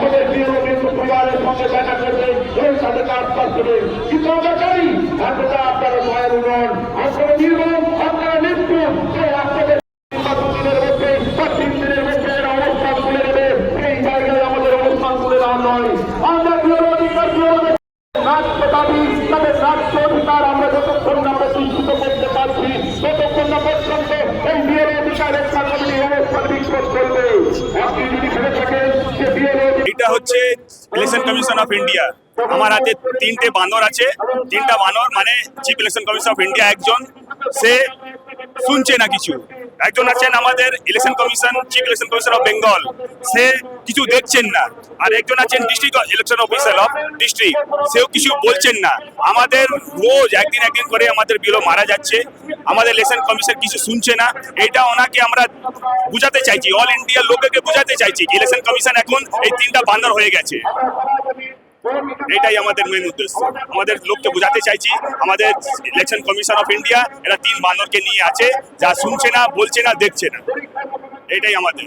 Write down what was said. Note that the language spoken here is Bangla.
আমাদের প্রিয় রবীন্দ্র পরিবারের সঙ্গে দেখা করবে এবং তাদেরকে আশ্বাস দেবে। কিন্তু আমরা চাই আপনারা আপনারা ভয়ের উন্নয়ন, আপনারা নির্মম, আপনারা নির্মম, আপনাদের দিনের মধ্যে বা 3 দিনের মধ্যে এরা অবস্থান তুলে নেবে। এই জায়গায় আমাদের অবস্থান তুলে দেওয়া নয়। আমরা প্রিয় অধিকার রাষ্ট্র দাবি, তাদের রাষ্ট্র অধিকার আমরা যতক্ষণ আমরা চিন্তিত করতে পারছি ততক্ষণ না পর্যন্ত এই বিয়ের অধিকার রক্ষা কমিটি অবস্থান বিক্ষোভ করবে। আপনি যদি ভেবে থাকেন যে বিয়ের এটা হচ্ছে ইলেকশন কমিশন অফ ইন্ডিয়া। আমার হাতে 3টে বানর আছে। 3টা বানর মানে chief election commission of India একজন, সে শুনছে না কিছু। একজন আছেন আমাদের election commission, chief election commission of Bengal, সে কিছু দেখছেন না। আর একজন আছেন district election officer of district, সেও কিছু বলছেন না। আমাদের রোজ একদিন করে আমাদের বিএলও মারা যাচ্ছে, আমাদের ইলেকশন কমিশন কিছু শুনছে না। এটা ওনাকে আমরা বুঝাতে চাইছি, অল ইন্ডিয়ার লোককে বুঝাতে চাইছি ইলেকশন কমিশন এখন এই 3টা বান্দর হয়ে গেছে। এটাই আমাদের মেন উদ্দেশ্য, আমাদের লোককে বোঝাতে চাইছি আমাদের ইলেকশন কমিশন অফ ইন্ডিয়া এরা 3 বানরকে নিয়ে আছে, যা শুনছে না, বলছে না, দেখছে না। এটাই আমাদের।